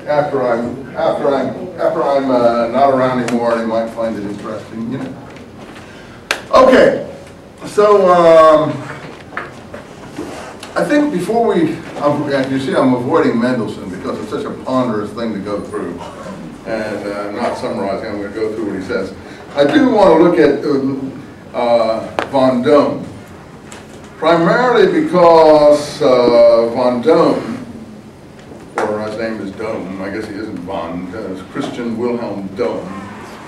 after I'm not around anymore, they might find it interesting, you know. Okay, so I think before we, as you see, I'm avoiding Mendelssohn because it's such a ponderous thing to go through, and I'm not summarizing. I'm going to go through what he says. I do want to look at von Dohm, primarily because von Dohm, or his name is Dohm, I guess he isn't von, it's Christian Wilhelm Dohm,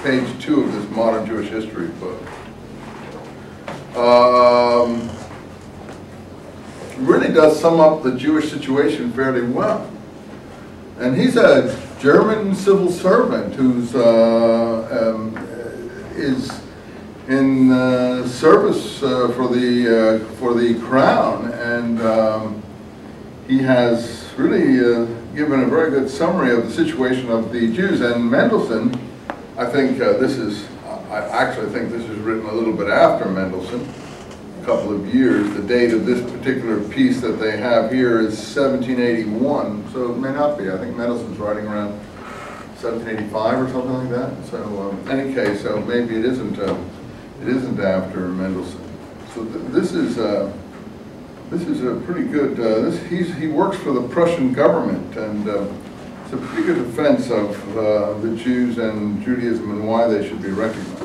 page 2 of this Modern Jewish History book. Really does sum up the Jewish situation fairly well. And he's a German civil servant who's is in service for the crown, and he has really given a very good summary of the situation of the Jews. And Mendelssohn, I think I actually think this is written a little bit after Mendelssohn, a couple of years. The date of this particular piece that they have here is 1781, so it may not be. I think Mendelssohn's writing around 1785 or something like that. So in any case, so maybe it isn't after Mendelssohn. So this is a pretty good. He works for the Prussian government, and it's a pretty good defense of the Jews and Judaism and why they should be recognized.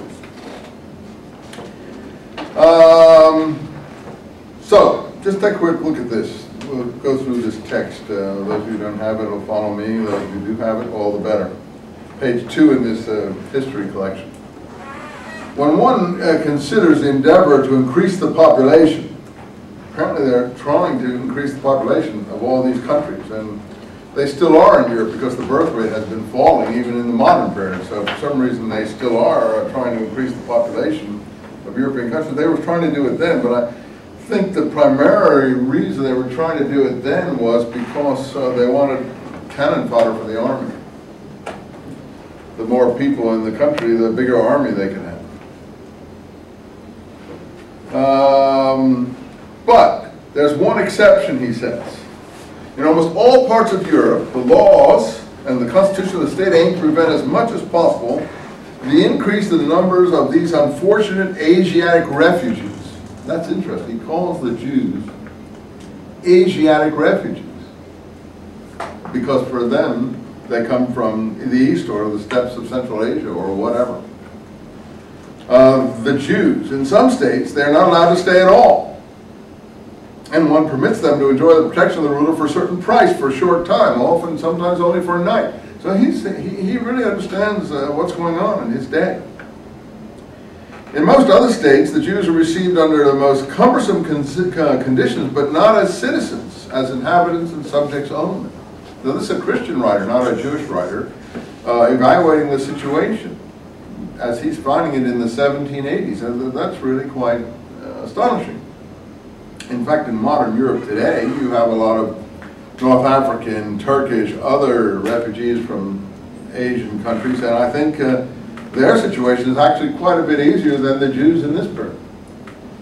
So just take a quick look at this. We'll go through this text. Those of you who don't have it will follow me. Those of you who do have it, all the better. Page 2 in this history collection. When one considers the endeavor to increase the population, apparently they're trying to increase the population of all these countries, and they still are in Europe because the birth rate has been falling even in the modern period. So for some reason they still are trying to increase the population of European countries. They were trying to do it then, but I think the primary reason they were trying to do it then was because they wanted cannon fodder for the army. The more people in the country, the bigger army they can have. But there's one exception, he says. In almost all parts of Europe, the laws and the constitution of the state aim to prevent as much as possible the increase in the numbers of these unfortunate Asiatic refugees. That's interesting. He calls the Jews Asiatic refugees because for them, they come from the East or the steppes of Central Asia or whatever. The Jews, in some states, they're not allowed to stay at all. And one permits them to enjoy the protection of the ruler for a certain price for a short time, often sometimes only for a night. So he really understands what's going on in his day. In most other states, the Jews are received under the most cumbersome conditions, but not as citizens, as inhabitants and subjects only. Now this is a Christian writer, not a Jewish writer, evaluating the situation as he's finding it in the 1780s, and that's really quite astonishing. In fact, in modern Europe today, you have a lot of North African, Turkish, other refugees from Asian countries, and I think their situation is actually quite a bit easier than the Jews in this period.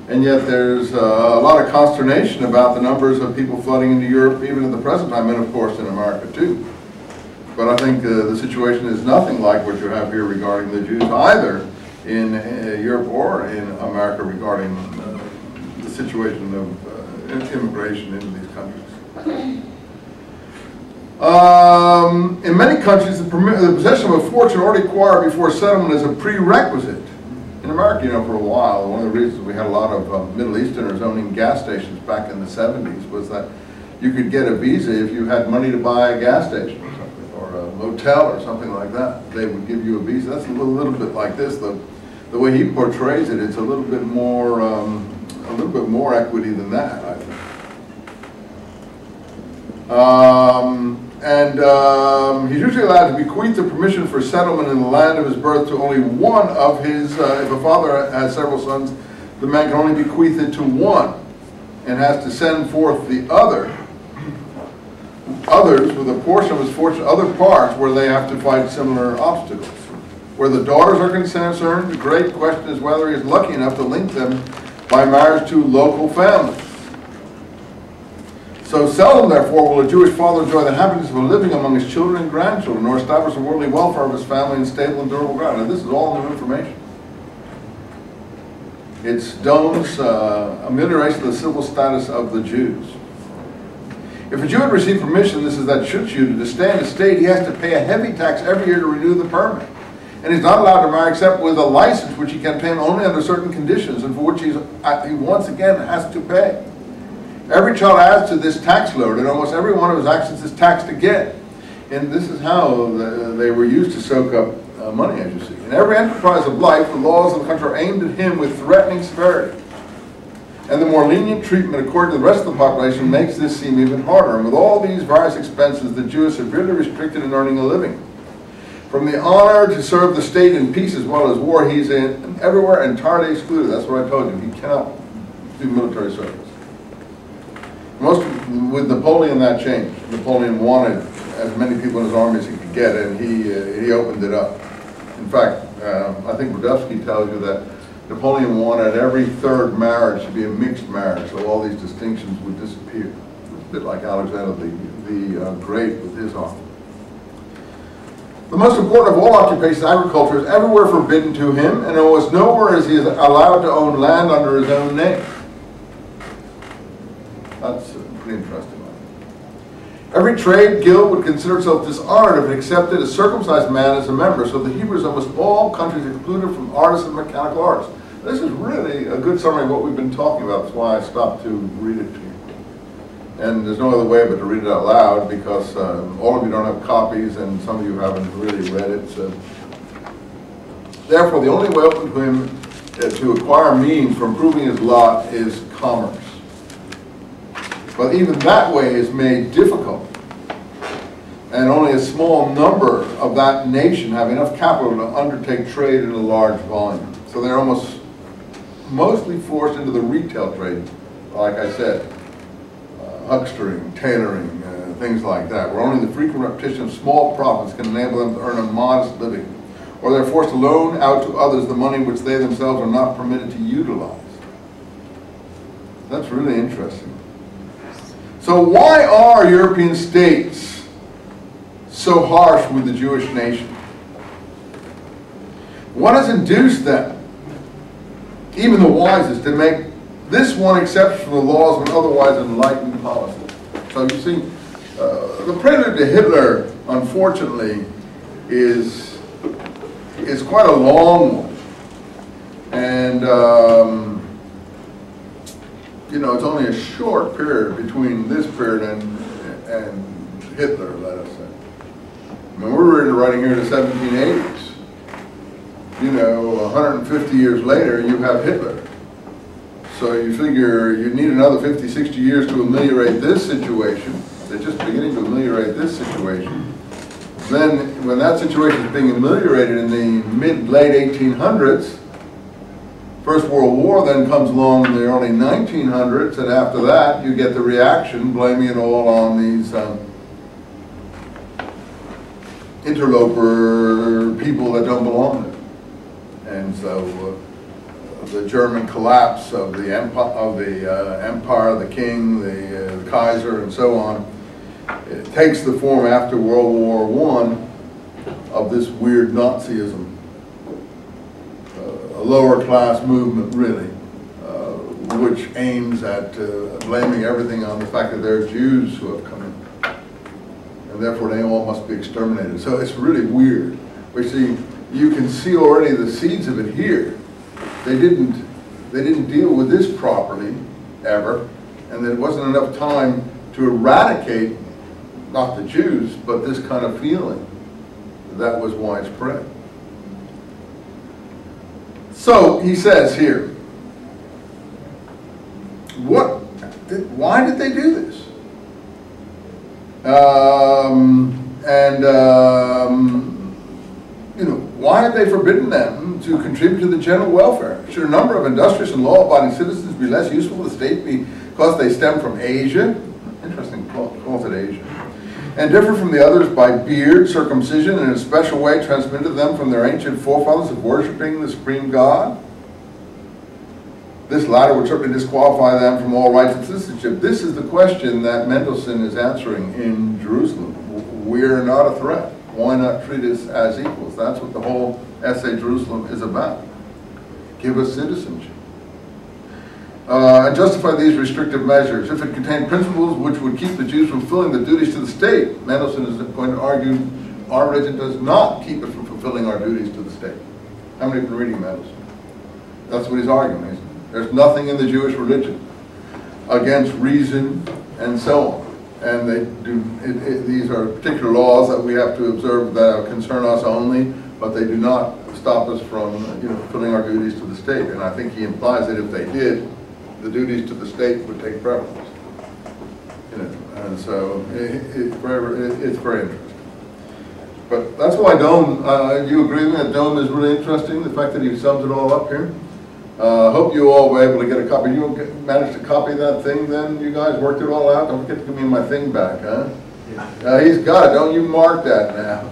And yet there's a lot of consternation about the numbers of people flooding into Europe even at the present time, and of course in America too. But I think the situation is nothing like what you have here regarding the Jews, either in Europe or in America regarding the situation of immigration into these countries. In many countries, the possession of a fortune already acquired before settlement is a prerequisite. In America, you know, for a while, one of the reasons we had a lot of Middle Easterners owning gas stations back in the 70s was that you could get a visa if you had money to buy a gas station or something, or a motel or something like that. They would give you a visa. That's a little bit like this. The way he portrays it, it's a little bit more equity than that, I think. He's usually allowed to bequeath the permission for settlement in the land of his birth to only one of his, if a father has several sons, the man can only bequeath it to one and has to send forth the others with a portion of his fortune, other parts where they have to fight similar obstacles. Where the daughters are concerned, the great question is whether he is lucky enough to link them by marriage to local families. So seldom, therefore, will a Jewish father enjoy the happiness of a living among his children and grandchildren, nor establish the worldly welfare of his family in stable and durable ground. And this is all new information. It's Doan's amelioration of the civil status of the Jews. If a Jew had received permission, this is that should Jew, to stay in the state, he has to pay a heavy tax every year to renew the permit. And he's not allowed to marry except with a license, which he can obtain only under certain conditions, and for which he once again has to pay. Every child adds to this tax load, and almost every one of his actions is taxed again. And this is how they were used to soak up money, as you see. In every enterprise of life, the laws of the country are aimed at him with threatening severity. And the more lenient treatment according to the rest of the population makes this seem even harder. And with all these various expenses, the Jew is severely restricted in earning a living. From the honor to serve the state in peace as well as war, he's everywhere entirely excluded. That's what I told you. He cannot do military service. With Napoleon, that changed. Napoleon wanted as many people in his army as he could get, and he opened it up. In fact, I think Brodowski tells you that Napoleon wanted every third marriage to be a mixed marriage, so all these distinctions would disappear. It's a bit like Alexander the Great with his army. The most important of all occupations, agriculture, is everywhere forbidden to him, and almost nowhere is he allowed to own land under his own name. That's pretty interesting. Every trade guild would consider itself dishonored if it accepted a circumcised man as a member, so the Hebrews almost all countries excluded from artists and mechanical arts. This is really a good summary of what we've been talking about. That's why I stopped to read it to you. And there's no other way but to read it out loud, because all of you don't have copies and some of you haven't really read it. So. Therefore, the only way open to him to acquire means for improving his lot is commerce. But even that way is made difficult. And only a small number of that nation have enough capital to undertake trade in a large volume. So they're mostly forced into the retail trade, like I said. Huckstering, tailoring, things like that, where only the frequent repetition of small profits can enable them to earn a modest living. Or they're forced to loan out to others the money which they themselves are not permitted to utilize. That's really interesting. So why are European states so harsh with the Jewish nation? What has induced them, even the wisest, to make this one exception from the laws of an otherwise enlightened policy? So you see, the prelude to Hitler, unfortunately, is quite a long one. And you know, it's only a short period between this period and Hitler, let us say. I mean, we're really writing here in the 1780s. You know, 150 years later, you have Hitler. So you figure you need another 50, 60 years to ameliorate this situation. They're just beginning to ameliorate this situation. Then, when that situation is being ameliorated in the late 1800s, First World War then comes along in the early 1900s, and after that you get the reaction blaming it all on these interloper people that don't belong there. And so the German collapse of the empire, the king, the Kaiser, and so on, it takes the form after World War I of this weird Nazism. A lower class movement, really, which aims at blaming everything on the fact that there are Jews who have come in, and therefore they all must be exterminated. So it's really weird. But see, you can see already the seeds of it here. They didn't deal with this properly ever, and there wasn't enough time to eradicate not the Jews, but this kind of feeling that was widespread. So he says here, why did they do this? You know, why have they forbidden them to contribute to the general welfare? Should a number of industrious and law-abiding citizens be less useful to the state because they stem from Asia? Interesting, calls it Asia. And differ from the others by beard, circumcision, and in a special way transmitted to them from their ancient forefathers of worshiping the supreme God? This latter would certainly disqualify them from all rights of citizenship. This is the question that Mendelssohn is answering in Jerusalem. We're not a threat. Why not treat us as equals? That's what the whole essay Jerusalem is about. Give us citizenship. And justify these restrictive measures. If it contained principles which would keep the Jews from fulfilling the duties to the state, Mendelssohn is going to argue our religion does not keep us from fulfilling our duties to the state. How many have been reading Mendelssohn? That's what he's arguing. There's nothing in the Jewish religion against reason and so on. And they do. These are particular laws that we have to observe that concern us only, but they do not stop us from fulfilling our duties to the state. And I think he implies that if they did, the duties to the state would take preference. And so it's very interesting. But that's why Dome. You agree with me that Dome is really interesting? The fact that he sums it all up here. Hope you all were able to get a copy. You managed to copy that thing then? You guys worked it all out? Don't forget to give me my thing back, huh? Yeah. He's got it. Don't you mark that now.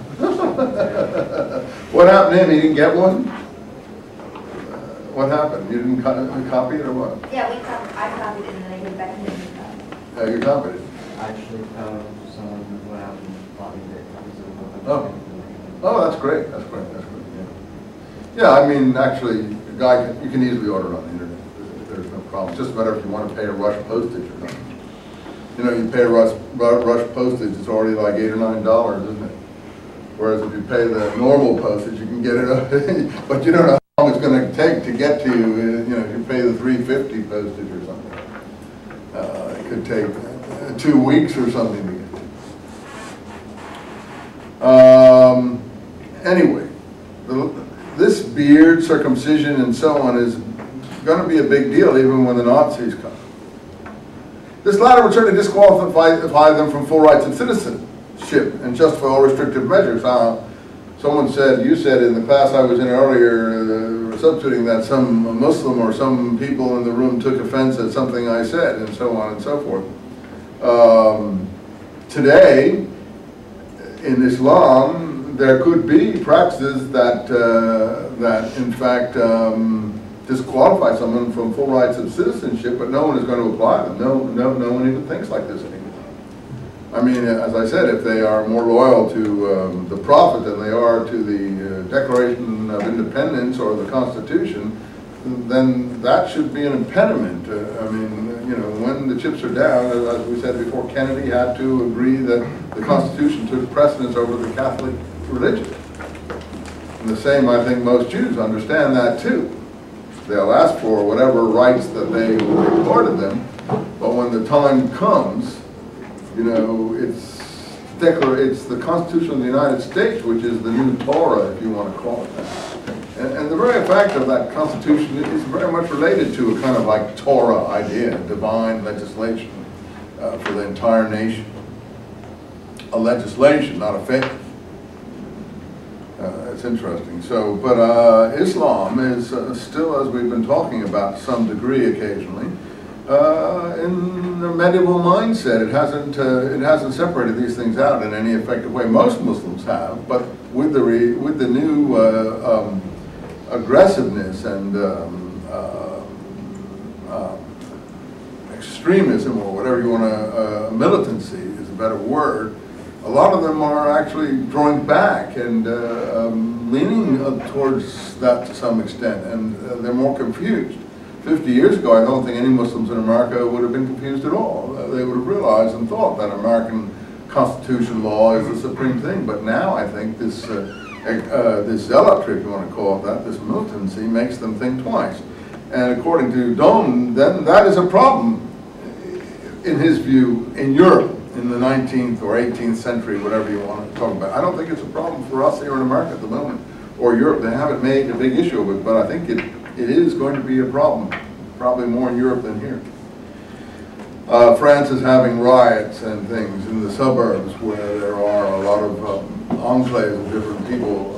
What happened to him? He didn't get one? What happened? You didn't copy it or what? Yeah, I copied it and then I gave it back to him. Yeah, you copied it. I actually found someone who went out and copied it. Oh, that's great. That's great. That's great. Yeah, I mean, actually, you can easily order it on the internet. There's no problem. It's just a matter if you want to pay a rush postage or something. You pay a rush postage, it's already like $8 or $9, isn't it? Whereas if you pay the normal postage, you can get it up. But you don't know how long it's going to take to get to you. If you pay the $3.50 postage or something, it could take 2 weeks or something to get to. Anyway. This beard, circumcision, and so on is going to be a big deal even when the Nazis come. This latter would certainly disqualify them from full rights of citizenship and justify all restrictive measures. Someone said, you said in the class I was in earlier, substituting that some Muslim or some people in the room took offense at something I said, and so on and so forth. Today, in Islam, there could be practices that in fact disqualify someone from full rights of citizenship, but no one is going to apply them. No one even thinks like this anymore. I mean, as I said, if they are more loyal to the Prophet than they are to the Declaration of Independence or the Constitution, then that should be an impediment. I mean, when the chips are down, as we said before, Kennedy had to agree that the Constitution took precedence over the Catholic religion. And the same, I think, most Jews understand that too. They'll ask for whatever rights that they will accord to them, but when the time comes, it's the Constitution of the United States, which is the new Torah, if you want to call it that. And the very fact of that Constitution is very much related to a kind of like Torah idea, divine legislation for the entire nation. A legislation, not a faith. It's interesting. So, but Islam is still, as we've been talking about to some degree occasionally, in the medieval mindset. It hasn't separated these things out in any effective way. Most Muslims have, but with the new aggressiveness and extremism, or whatever you want to, militancy is a better word. A lot of them are actually drawing back and leaning towards that to some extent, and they're more confused. 50 years ago, I don't think any Muslims in America would have been confused at all. They would have realized and thought that American Constitution law is the supreme thing. But now I think this zealotry, if you want to call it that, this militancy, makes them think twice. And according to Dohm, then that is a problem, in his view, in Europe in the 19th or 18th century, whatever you want to talk about. I don't think it's a problem for us here in America at the moment, or Europe. They haven't made a big issue of it, but I think it is going to be a problem, probably more in Europe than here. France is having riots and things in the suburbs where there are a lot of enclaves of different people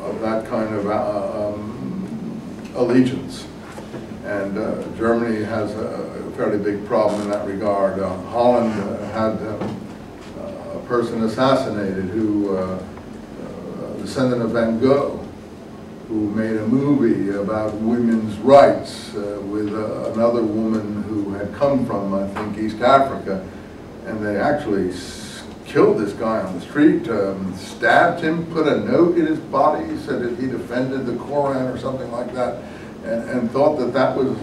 of that kind of allegiance. And Germany has a fairly big problem in that regard. Holland had a person assassinated who, descendant of Van Gogh, who made a movie about women's rights with another woman who had come from, I think, East Africa, and they actually killed this guy on the street, stabbed him, put a note in his body, said that he'd offended the Koran or something like that, and thought that that was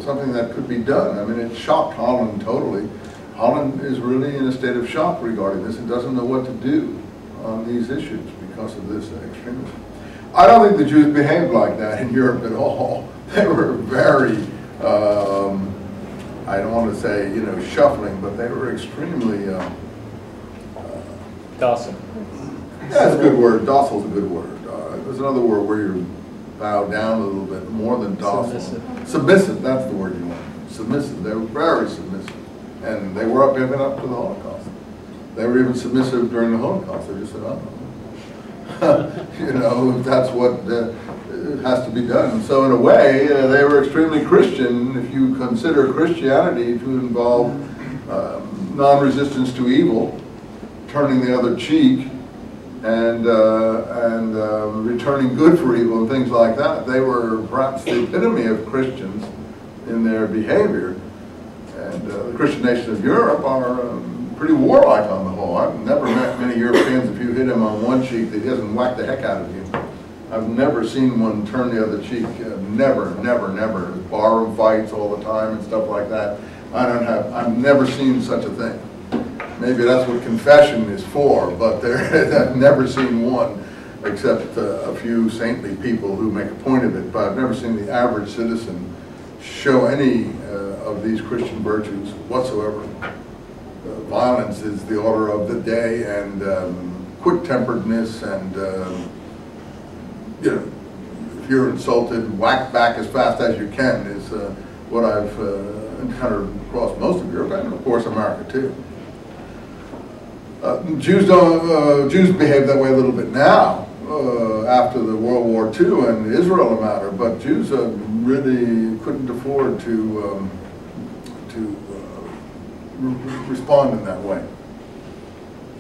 something that could be done. I mean, it shocked Holland totally. Holland is really in a state of shock regarding this and doesn't know what to do on these issues because of this extremism. I don't think the Jews behaved like that in Europe at all. They were very, I don't want to say, you know, shuffling, but they were extremely... Docile. Yeah, that's a good word. Docile is a good word. There's another word where you bow down a little bit, more than docile. Submissive, that's the word you want. Submissive. They were very submissive. And they were even up to the Holocaust. They were even submissive during the Holocaust. They just said, oh, you know, that's what has to be done. So in a way, they were extremely Christian if you consider Christianity to involve non-resistance to evil, turning the other cheek, and returning good for evil and things like that. They were perhaps the epitome of Christians in their behavior. And the Christian nations of Europe are pretty warlike on the whole. I've never met many Europeans, if you hit him on one cheek, that he doesn't whack the heck out of you. I've never seen one turn the other cheek. Never, never, never. Barroom fights all the time and stuff like that. I've never seen such a thing. Maybe that's what confession is for, but I've never seen one, except a few saintly people who make a point of it, but I've never seen the average citizen show any of these Christian virtues whatsoever. Violence is the order of the day, and quick-temperedness, and you know, if you're insulted, whack back as fast as you can is what I've encountered across most of Europe, and of course America too. Jews behave that way a little bit now after the World War II and Israel matter, but Jews really couldn't afford to respond in that way.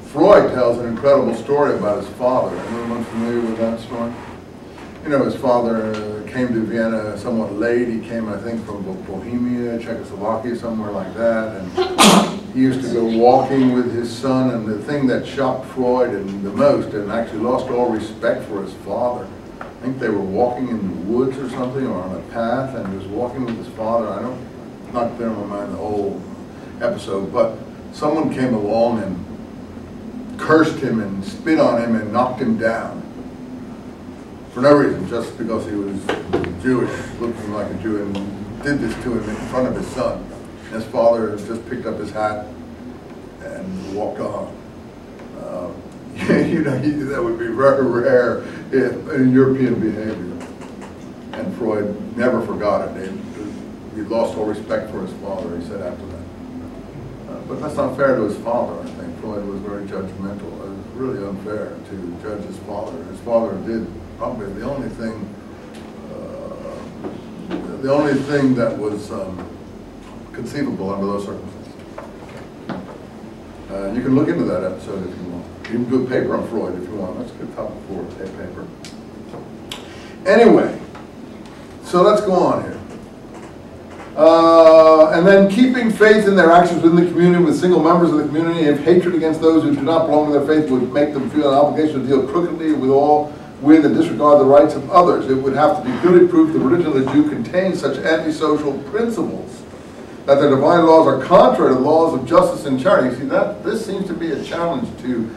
Freud tells an incredible story about his father. Anyone familiar with that story? You know, his father came to Vienna somewhat late. He came, I think, from Bohemia, Czechoslovakia, somewhere like that. And he used to go walking with his son. And the thing that shocked Freud the most, and actually lost all respect for his father, I think they were walking in the woods or something, or on a path, and he was walking with his father. Not clear in my mind the whole episode, but someone came along and cursed him and spit on him and knocked him down for no reason, just because he was Jewish, looking like a Jew, and did this to him in front of his son. His father just picked up his hat and walked on. You know, that would be very rare in European behavior, and Freud never forgot it. He lost all respect for his father, he said after that. But that's not fair to his father, I think. Freud was very judgmental. It was really unfair to judge his father. His father did probably the only thing that was conceivable under those circumstances. You can look into that episode if you want. You can do a paper on Freud if you want. That's a good topic for a paper. Anyway, so let's go on here. And then keeping faith in their actions within the community with single members of the community, and if hatred against those who do not belong to their faith would make them feel an obligation to deal crookedly with and disregard the rights of others, it would have to be clearly proved the religion of the Jew contains such antisocial principles that their divine laws are contrary to the laws of justice and charity. See, this seems to be a challenge to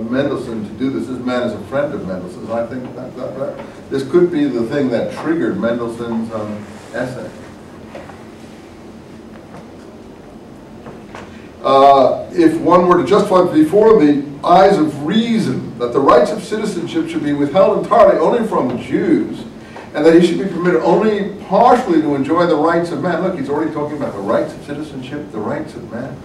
Mendelssohn to do this. This man is a friend of Mendelssohn's. I think that this could be the thing that triggered Mendelssohn's essay. If one were to justify before the eyes of reason that the rights of citizenship should be withheld entirely only from Jews, and that he should be permitted only partially to enjoy the rights of man. Look, he's already talking about the rights of citizenship, the rights of man.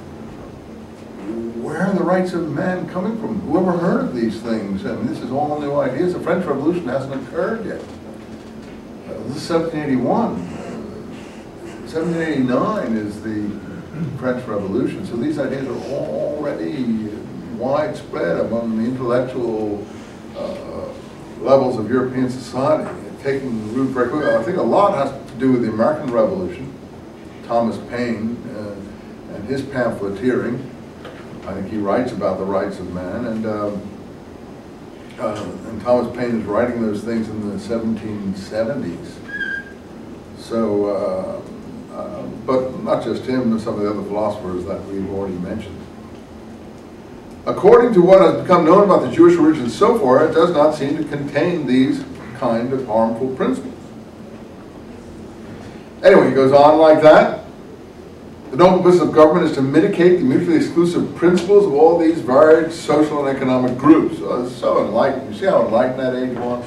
Where are the rights of man coming from? Whoever heard of these things? I mean, this is all new ideas. The French Revolution hasn't occurred yet. This is 1781. 1789 is the French Revolution. So these ideas are already widespread among the intellectual levels of European society, taking root very quickly. I think a lot has to do with the American Revolution, Thomas Paine and his pamphleteering. I think he writes about the rights of man, and Thomas Paine is writing those things in the 1770s. So, but not just him, but some of the other philosophers that we've already mentioned. According to what has become known about the Jewish religion so far, it does not seem to contain these kind of harmful principles. Anyway, he goes on like that. The noble business of government is to mitigate the mutually exclusive principles of all these varied social and economic groups. So it's so enlightened. You see how enlightened that age was?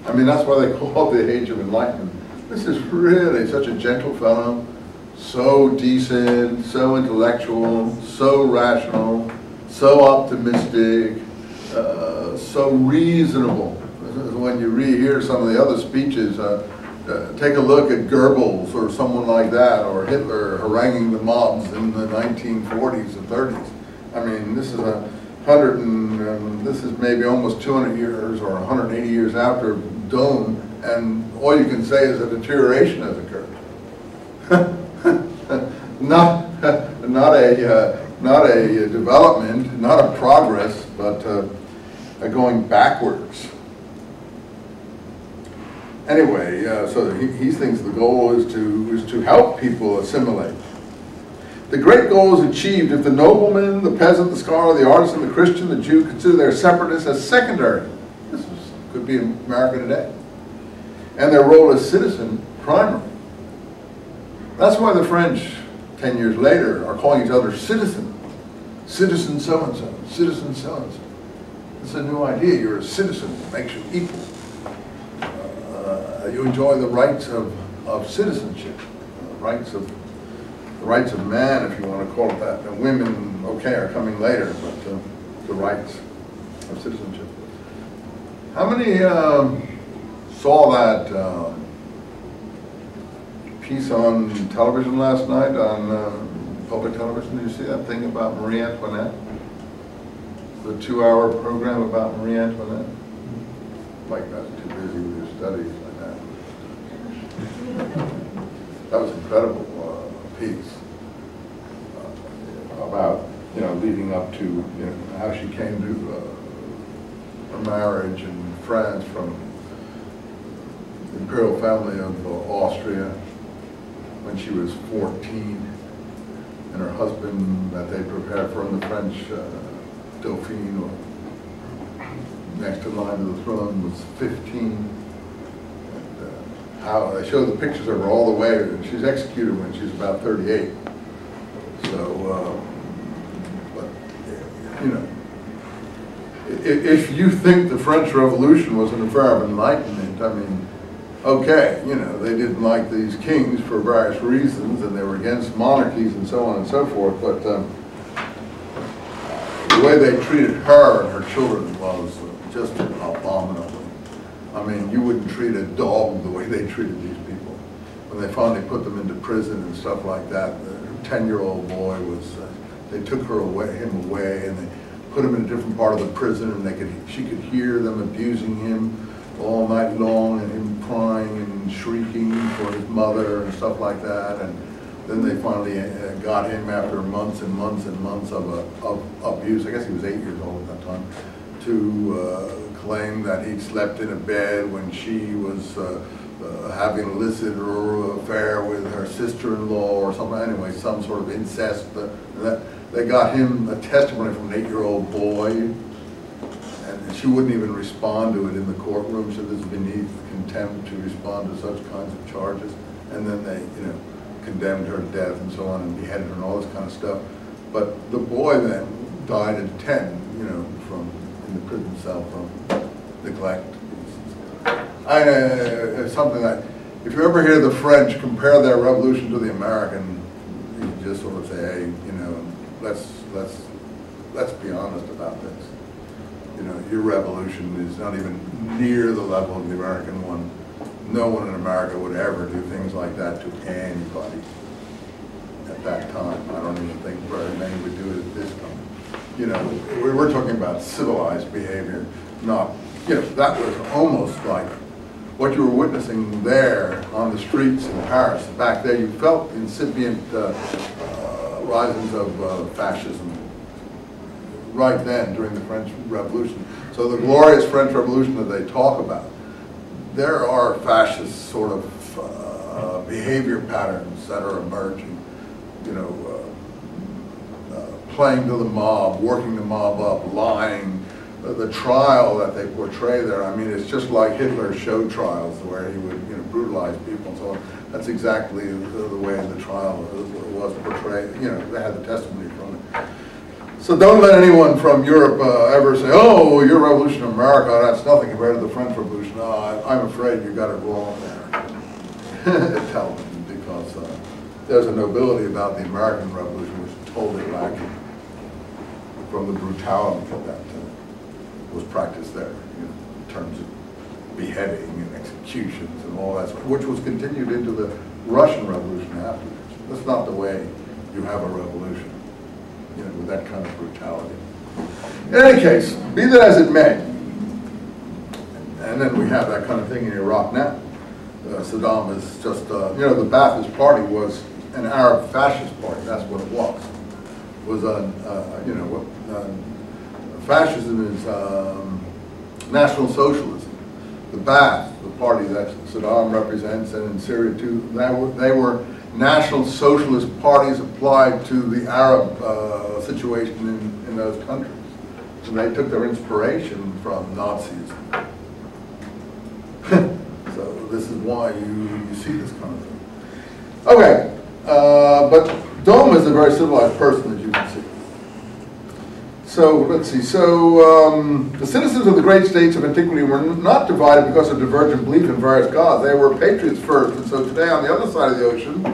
I mean, that's why they call it the age of enlightenment. This is really such a gentle fellow, so decent, so intellectual, so rational, so optimistic, so reasonable. When you hear some of the other speeches, take a look at Goebbels or someone like that, or Hitler haranguing the mobs in the 1940s and 30s. I mean, this is this is maybe almost 200 years or 180 years after Dome, and all you can say is a deterioration has occurred. not a development, not a progress, but a going backwards. Anyway, so he thinks the goal is to help people assimilate. The great goal is achieved if the nobleman, the peasant, the scholar, the artisan, the Christian, the Jew consider their separateness as secondary. This could be in America today. And their role as citizen primary. That's why the French, 10 years later, are calling each other citizen. Citizen so-and-so, citizen so-and-so. It's a new idea. You're a citizen. It makes you equal. You enjoy the rights of citizenship, the rights of man, if you want to call it that. And women, okay, are coming later, but the rights of citizenship. How many saw that piece on television last night, on public television? Did you see that thing about Marie Antoinette? The 2-hour program about Marie Antoinette? Like, that's too busy with your studies. That was an incredible piece about, leading up to, how she came to a marriage in France from the imperial family of Austria when she was 14, and her husband that they prepared for him, the French Dauphine, or next in line to the throne, was 15. How they show the pictures of her all the way, and she's executed when she's about 38. So, but if you think the French Revolution was an affair of enlightenment, I mean, okay, they didn't like these kings for various reasons, and they were against monarchies and so on and so forth. But the way they treated her and her children was just abominable. I mean, you wouldn't treat a dog the way they treated these people. When they finally put them into prison and stuff like that, the 10-year-old boy was, they took him away, and they put him in a different part of the prison, and she could hear them abusing him all night long, and him crying and shrieking for his mother and stuff like that. And then they finally got him after months and months and months of abuse. I guess he was 8 years old at that time, to claim that he'd slept in a bed when she was having an illicit affair with her sister-in-law or something. Anyway, some sort of incest. They got him a testimony from an 8-year-old boy, and she wouldn't even respond to it in the courtroom. She said this is beneath contempt to respond to such kinds of charges. And then they, condemned her to death and so on, and beheaded her and all this kind of stuff. But the boy then died at 10, from in the prison cell from neglect. It's something that, if you ever hear the French compare their revolution to the American, you just sort of say, hey, let's be honest about this. Your revolution is not even near the level of the American one. No one in America would ever do things like that to anybody at that time. I don't even think very many would do it at this time. We're talking about civilized behavior, not you know, that was almost like what you were witnessing there on the streets in Paris. Back there, you felt incipient risings of fascism right then during the French Revolution. So the glorious French Revolution that they talk about, there are fascist sort of behavior patterns that are emerging, you know, playing to the mob, working the mob up, lying. The trial that they portray there, I mean, it's just like Hitler's show trials where he would, you know, brutalize people and so on. That's exactly the way the trial was portrayed. You know, they had the testimony from it. So don't let anyone from Europe ever say, oh, your revolution in America, that's nothing compared to the French Revolution. No, I'm afraid you got it wrong there. Tell them, because there's a nobility about the American Revolution which is totally lacking from the brutality that was practiced there, you know, in terms of beheading and executions and all that, which was continued into the Russian Revolution afterwards. That's not the way you have a revolution, you know, with that kind of brutality. In any case, be that as it may, and then we have that kind of thing in Iraq now. Saddam is just, you know, the Ba'athist Party was an Arab fascist party. That's what it was. Was you know, fascism is National Socialism. The Ba'ath, the party that Saddam represents, and in Syria too, they were National Socialist parties applied to the Arab situation in those countries. So they took their inspiration from Nazism. So this is why you see this kind of thing. Okay, but Dome is a very civilized person, as you can see. So let's see. So the citizens of the great states of antiquity were not divided because of divergent belief in various gods. They were patriots first, and so today on the other side of the ocean,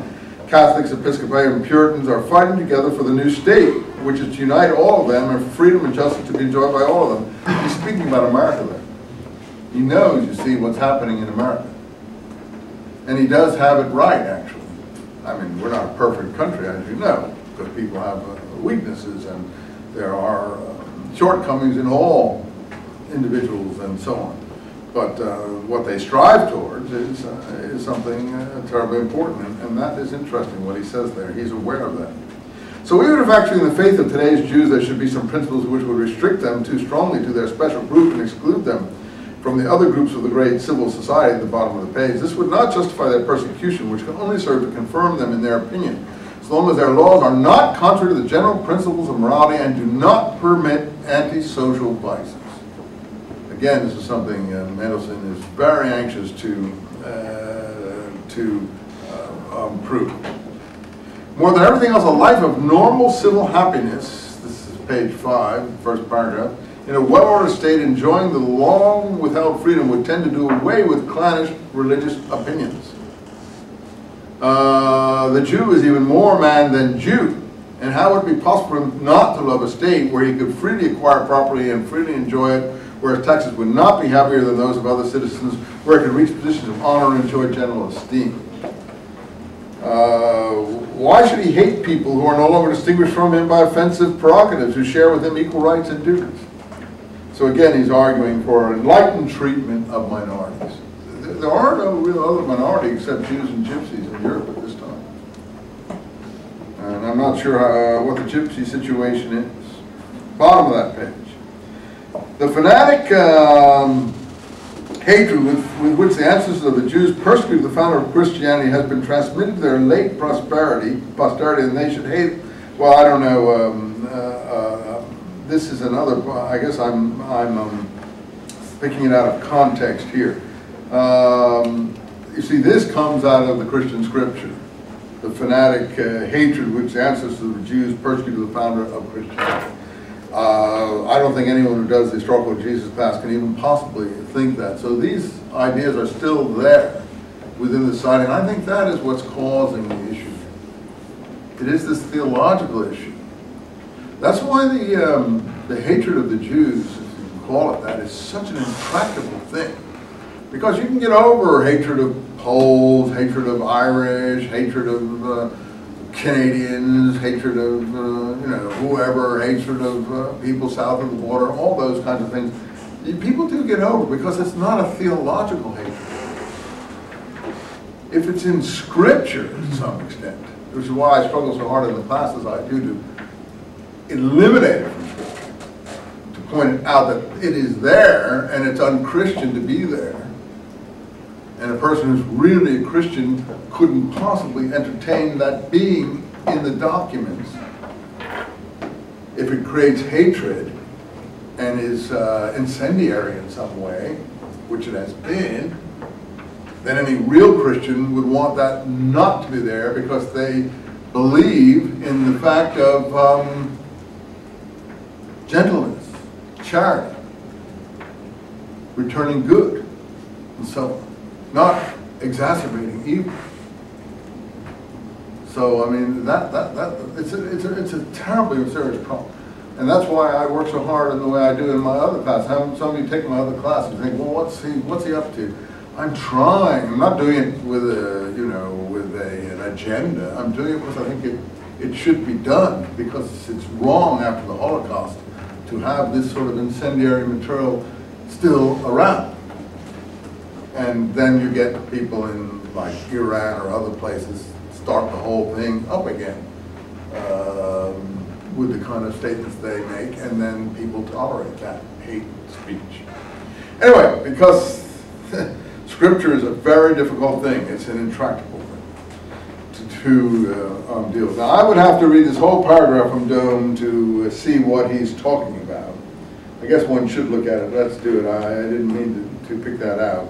Catholics, Episcopalians, and Puritans are fighting together for the new state, which is to unite all of them and for freedom and justice to be enjoyed by all of them. He's speaking about America there. He knows, you see, what's happening in America, and he does have it right, actually. I mean, we're not a perfect country, as you know, because people have weaknesses and there are shortcomings in all individuals and so on. But what they strive towards is something terribly important, and that is interesting, what he says there. He's aware of that. So even if actually in the faith of today's Jews there should be some principles which would restrict them too strongly to their special group and exclude them from the other groups of the great civil society at the bottom of the page, this would not justify their persecution, which can only serve to confirm them in their opinion, as long as their laws are not contrary to the general principles of morality and do not permit antisocial vices. Again, this is something Mendelssohn is very anxious to prove. More than everything else, a life of normal civil happiness, this is page 5, first paragraph, in a well-ordered state enjoying the long withheld freedom would tend to do away with clannish religious opinions. The Jew is even more man than Jew, and how would it be possible for him not to love a state where he could freely acquire property and freely enjoy it, where his taxes would not be heavier than those of other citizens, where he could reach positions of honor and enjoy general esteem? Why should he hate people who are no longer distinguished from him by offensive prerogatives, who share with him equal rights and duties? So again, he's arguing for enlightened treatment of minorities. There are no real other minority except Jews and Gypsies in Europe at this time. And I'm not sure what the Gypsy situation is. Bottom of that page. The fanatic hatred with which the ancestors of the Jews persecuted the founder of Christianity has been transmitted to their late posterity, and they should hate, well, I don't know, this is another, I guess I'm picking it out of context here. You see, this comes out of the Christian scripture. The fanatic hatred which the ancestors of the Jews persecuted the founder of Christianity. I don't think anyone who does the historical Jesus past can even possibly think that. So these ideas are still there within the society, and I think that is what's causing the issue. It is this theological issue. That's why the hatred of the Jews, if you can call it that, is such an intractable thing. Because you can get over hatred of Poles, hatred of Irish, hatred of Canadians, hatred of you know, whoever, hatred of people south of the border, all those kinds of things. People do get over because it's not a theological hatred. If it's in Scripture to some extent, which is why I struggle so hard in the classes I do to eliminate it from Scripture, to point out that it is there and it's unchristian to be there. And a person who's really a Christian couldn't possibly entertain that being in the documents. If it creates hatred and is incendiary in some way, which it has been, then any real Christian would want that not to be there because they believe in the fact of gentleness, charity, returning good, and so on. Not exacerbating evil. So I mean it's a terribly serious problem, and that's why I work so hard in the way I do in my other class. Some of you take my other classes and think, well, what's he up to? I'm trying. I'm not doing it with an agenda. I'm doing it because I think it should be done because it's wrong after the Holocaust to have this sort of incendiary material still around. And then you get people in like Iran or other places start the whole thing up again with the kind of statements they make, and then people tolerate that hate speech. Anyway, because Scripture is a very difficult thing. It's an intractable thing to deal with. Now, I would have to read this whole paragraph from Dome to see what he's talking about. I guess one should look at it. Let's do it. I didn't mean to pick that out.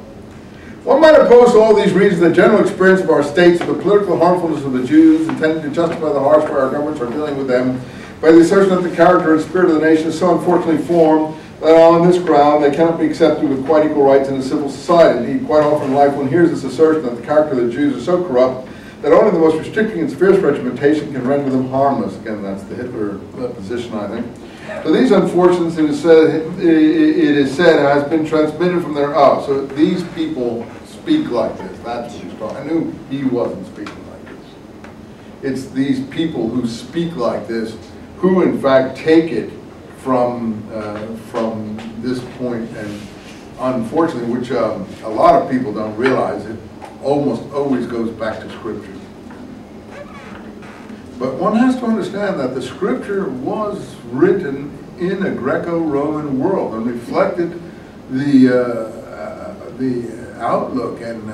One might oppose to all these reasons the general experience of our states of the political harmfulness of the Jews, intending to justify the harsh way our governments are dealing with them, by the assertion that the character and spirit of the nation is so unfortunately formed that on this ground they cannot be accepted with quite equal rights in a civil society. Indeed, quite often in life one hears this assertion that the character of the Jews is so corrupt that only the most restricting and fierce regimentation can render them harmless. Again, that's the Hitler position, I think. So these unfortunates, it is said, has been transmitted from their so these people speak like this. That's what he's talking. I knew he wasn't speaking like this. It's these people who speak like this who, in fact, take it from this point, and unfortunately, which a lot of people don't realize, it almost always goes back to Scripture. But one has to understand that the Scripture was written in a Greco-Roman world and reflected the outlook and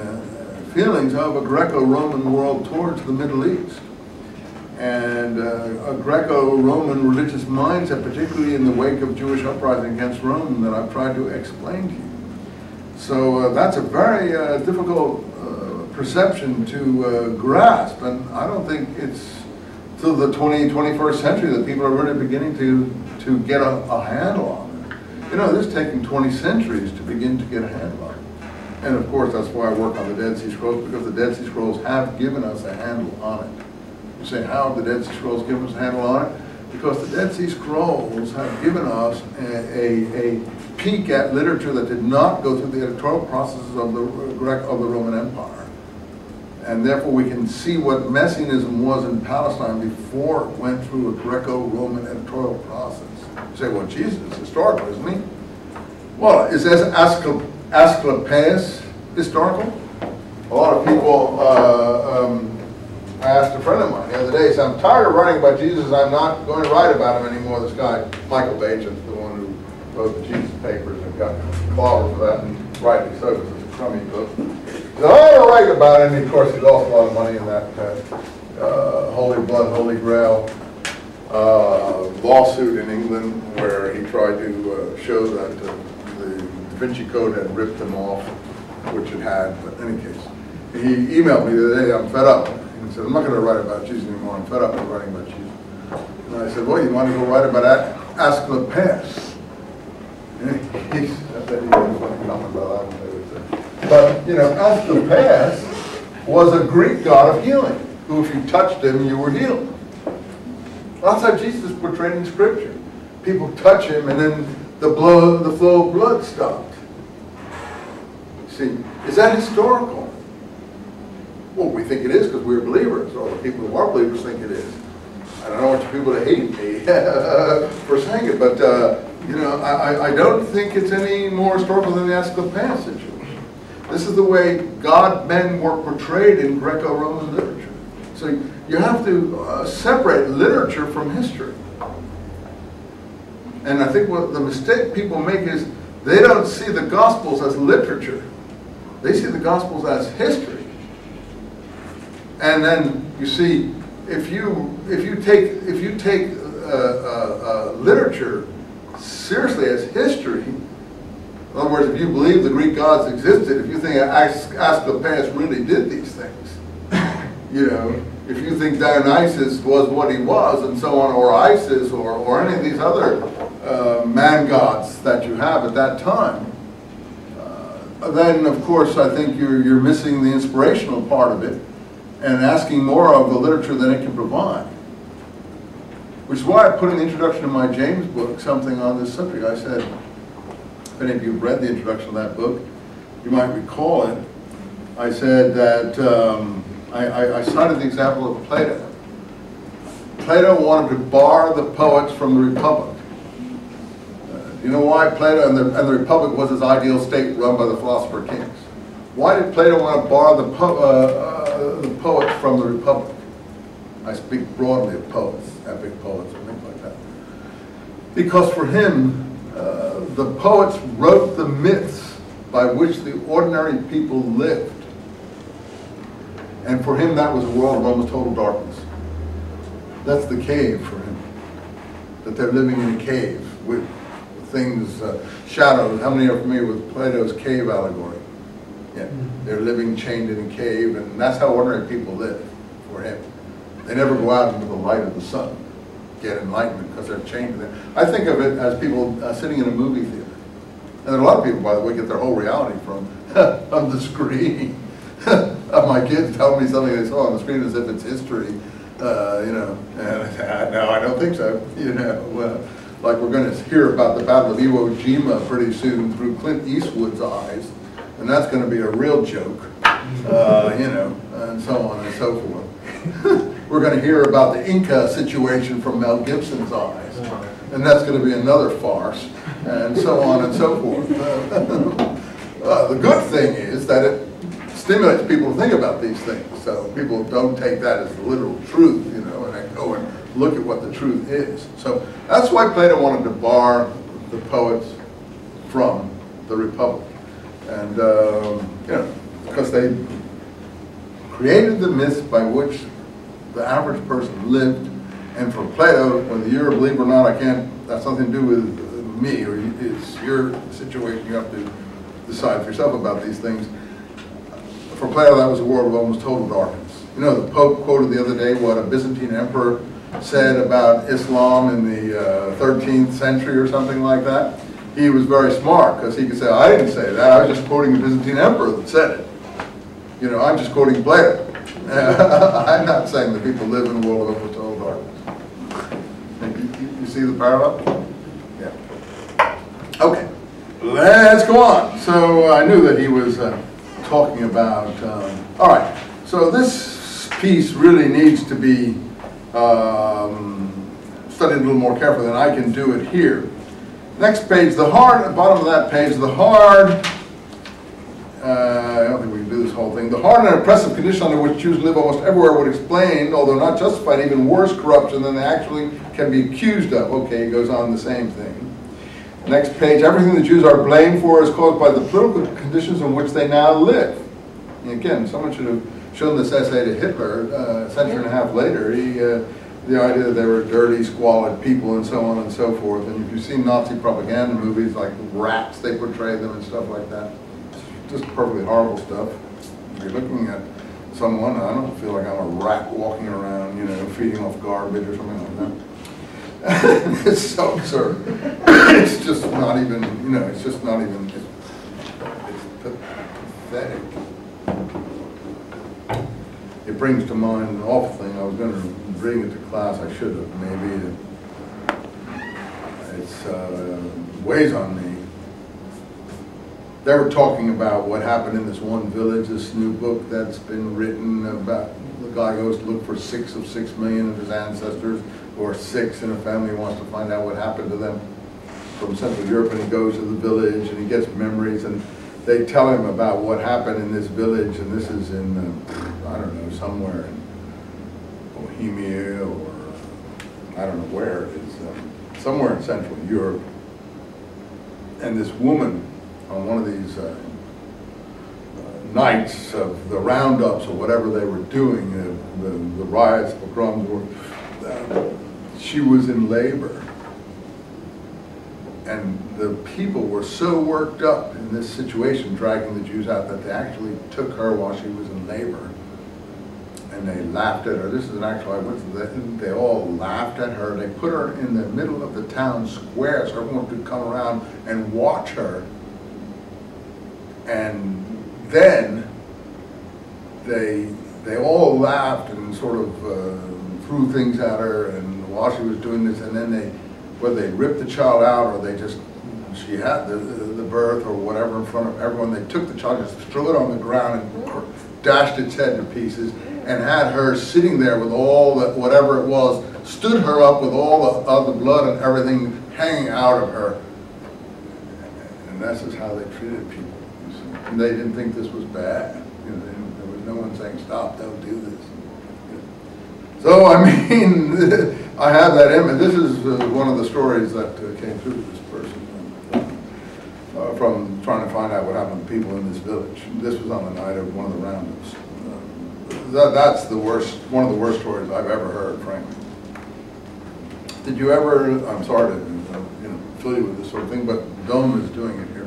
feelings of a Greco-Roman world towards the Middle East. And a Greco-Roman religious mindset, particularly in the wake of Jewish uprising against Rome, that I've tried to explain to you. So that's a very difficult perception to grasp, and I don't think it's till the 21st century that people are really beginning to get a handle on it. You know, this is taking 20 centuries to begin to get a handle on it. And of course, that's why I work on the Dead Sea Scrolls, because the Dead Sea Scrolls have given us a handle on it. You say, how have the Dead Sea Scrolls given us a handle on it? Because the Dead Sea Scrolls have given us a peek at literature that did not go through the editorial processes of the Roman Empire. And therefore we can see what Messianism was in Palestine before it went through a Greco-Roman editorial process. You say, well, Jesus is historical, isn't he? Well, is Asclepius historical? A lot of people, I asked a friend of mine the other day, he said, I'm tired of writing about Jesus, I'm not going to write about him anymore. This guy, Michael Bates, is the one who wrote the Jesus Papers and got clobbered for that, and rightly so, because it's a crummy book. So I don't write about him, and of course he lost a lot of money in that Holy Blood, Holy Grail lawsuit in England, where he tried to show that the Da Vinci Code had ripped him off, which it had, but in any case. He emailed me the other day, I'm fed up. And he said, I'm not going to write about Jesus anymore, I'm fed up with writing about Jesus. And I said, well, you want to go write about Asclepius? And I said, he had a funny comment about that one. But, you know, Asclepius was a Greek god of healing, who if you touched him, you were healed. That's how Jesus is portrayed in Scripture. People touch him, and then the flow of blood stopped. See, is that historical? Well, we think it is because we're believers, or the people who are believers think it is. I don't want you people to hate me for saying it, but You know, I don't think it's any more historical than the Asclepius situation. This is the way God-men were portrayed in Greco-Roman literature. So you have to separate literature from history. And I think what the mistake people make is they don't see the Gospels as literature. They see the Gospels as history. And then you see, if you take literature seriously as history, in other words, if you believe the Greek gods existed, if you think Asclepius really did these things, you know, if you think Dionysus was what he was and so on, or Isis, or any of these other man gods that you have at that time, then of course I think you're missing the inspirational part of it and asking more of the literature than it can provide. Which is why I put in the introduction of my James book something on this subject. I said, if any of you have read the introduction of that book, you might recall it. I said that I cited the example of Plato. Plato wanted to bar the poets from the Republic. You know why Plato and the Republic was his ideal state run by the philosopher kings? Why did Plato want to bar the poets from the Republic? I speak broadly of poets, epic poets, and things like that. Because for him, the poets wrote the myths by which the ordinary people lived. And for him, that was a world of almost total darkness. That's the cave for him. That they're living in a cave with things, shadows. How many are familiar with Plato's cave allegory? Yeah, they're living chained in a cave, and that's how ordinary people live for him. They never go out into the light of the sun, get enlightenment, because they're chained there. I think of it as people sitting in a movie theater. And there are a lot of people, by the way, get their whole reality from the screen. My kids tell me something they saw on the screen as if it's history, you know. And I say, no, I don't think so. You know, like we're going to hear about the Battle of Iwo Jima pretty soon through Clint Eastwood's eyes, and that's going to be a real joke, you know, and so on and so forth. We're going to hear about the Inca situation from Mel Gibson's eyes, and that's going to be another farce, and so on and so forth. The good thing is that it stimulates people to think about these things, so people don't take that as the literal truth, you know, and then go and look at what the truth is. So that's why Plato wanted to bar the poets from the Republic, and you know, because they created the myths by which the average person lived. And for Plato, whether you're a believer or not, that's nothing to do with me, or it's your situation. You have to decide for yourself about these things. For Plato, that was a world of almost total darkness. You know, the Pope quoted the other day what a Byzantine emperor said about Islam in the 13th century or something like that. He was very smart, because he could say, I didn't say that, I was just quoting the Byzantine emperor that said it. You know, I'm just quoting Plato. I'm not saying that people live in a world of almost total darkness. You see the parallel? Yeah. Okay, let's go on. So I knew that he was talking about, all right, so this piece really needs to be studied a little more carefully than I can do it here. Next page, the hard, at the bottom of that page, the hard, I don't think we can do this whole thing. The hard and oppressive condition under which Jews live almost everywhere would explain, although not justified, even worse corruption than they actually can be accused of. Okay, it goes on the same thing. Next page, everything the Jews are blamed for is caused by the political conditions in which they now live. And again, someone should have shown this essay to Hitler a century and a half later. The idea that they were dirty, squalid people and so on and so forth. And if you've seen Nazi propaganda movies like Rats, they portray them and stuff like that. Just perfectly horrible stuff. If you're looking at someone, I don't feel like I'm a rat walking around, you know, feeding off garbage or something like that. It's so absurd. It's just not even, you know, it's just not even, it's pathetic. It brings to mind an awful thing. I was going to bring it to class. I should have, maybe. It's weighs on me. They were talking about what happened in this one village, this new book that's been written about. The guy goes to look for 6 of 6 million of his ancestors, or 6 in a family, wants to find out what happened to them. from Central Europe, and he goes to the village and he gets memories, and they tell him about what happened in this village, and this is in, I don't know, somewhere in Bohemia, or I don't know where it is, somewhere in Central Europe. And this woman on one of these nights of the roundups or whatever they were doing, the riots, the pogroms were, she was in labor. And the people were so worked up in this situation, dragging the Jews out, that they actually took her while she was in labor. And they laughed at her. This is an actual eyewitness. They all laughed at her. They put her in the middle of the town square so everyone could come around and watch her. And then they all laughed and sort of threw things at her, and while she was doing this, and then whether they ripped the child out or they just, she had the birth or whatever in front of everyone, they took the child, just threw it on the ground and dashed its head to pieces, and had her sitting there with all the, whatever it was, stood her up with all the blood and everything hanging out of her. And that's just how they treated people. And they didn't think this was bad. You know, there was no one saying, stop, don't do this. So, I mean, I have that image. This is one of the stories that came through to this person from trying to find out what happened to people in this village. This was on the night of one of the roundups. That's the worst, one of the worst stories I've ever heard, frankly. Did you ever, I'm sorry to fill you with this sort of thing, but Dome is doing it here.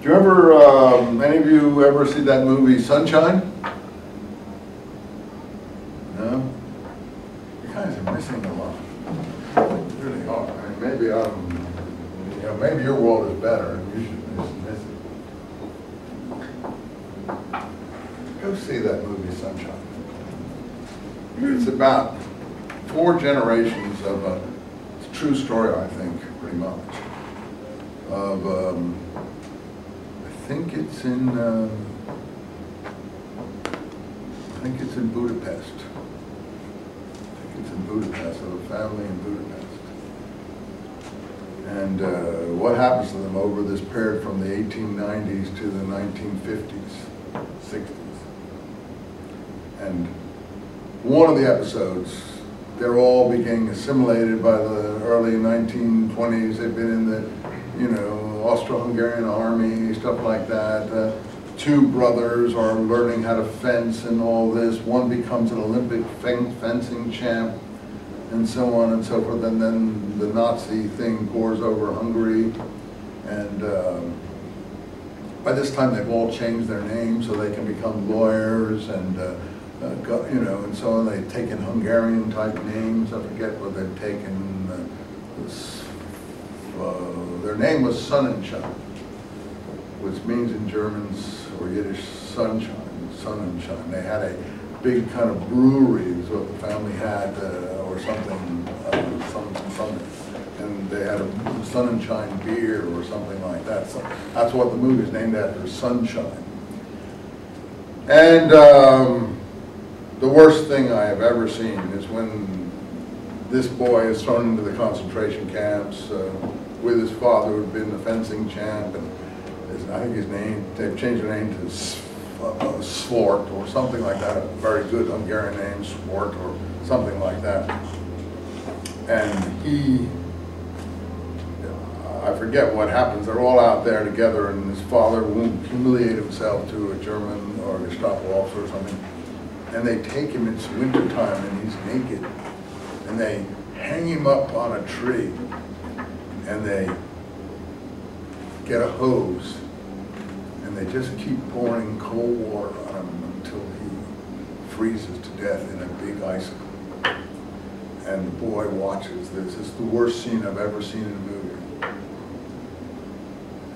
Do you ever, any of you ever see that movie Sunshine? No? You guys are missing a lot. You really are. I mean, maybe maybe your world is better and you should miss it. Go see that movie Sunshine. It's about 4 generations of it's a true story, I think, pretty much, of I think it's in Budapest. Budapest, of a family in Budapest. And what happens to them over this period from the 1890s to the 1950s, 60s. And one of the episodes, they're all being assimilated by the early 1920s. They've been in the, Austro-Hungarian army, stuff like that. 2 brothers are learning how to fence and all this. One becomes an Olympic fencing champ, and so on and so forth. And then the Nazi thing pours over Hungary. And by this time, they've all changed their names so they can become lawyers and, and so on. They've taken Hungarian type names. I forget what they've taken. Their name was Sonnenschein, which means in German or Yiddish sunshine, Sonnenschein. They had a big kind of brewery, is what the family had, or something, and they had a Sonnenschein beer or something like that. So that's what the movie is named after, Sunshine. And the worst thing I have ever seen is when this boy is thrown into the concentration camps with his father, who had been the fencing champ, and I think his name, they've changed the name to Svort or something like that, a very good Hungarian name, Svort or something like that. And I forget what happens, they're all out there together, and his father won't humiliate himself to a German or Gestapo officer or something. And they take him, it's wintertime and he's naked, and they hang him up on a tree, and they get a hose, and they just keep pouring cold water on him until he freezes to death in a big icicle. And the boy watches this. It's the worst scene I've ever seen in a movie.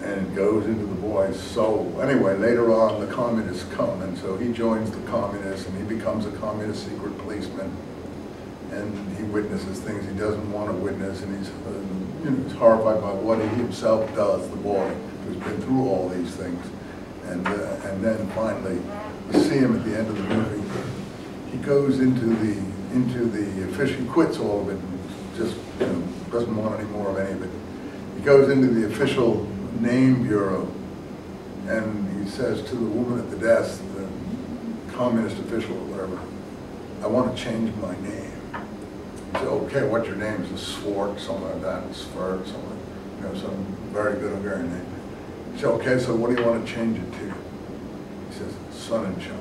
And it goes into the boy's soul. Anyway, later on, the communists come, and so he joins the communists, and he becomes a communist secret policeman. And he witnesses things he doesn't want to witness, and he's horrified by what he himself does, the boy who's been through all these things. And then finally, you see him at the end of the movie. He goes into the fish, he quits all of it, and just doesn't want any more of any of it. He goes into the official name bureau and he says to the woman at the desk, the communist official or whatever, I want to change my name. He said, okay, what's your name? It's a Swart, something like that, Svart, something, you know, some very good Hungarian name. He said, okay, so what do you want to change it to? He says, Sun and Shine.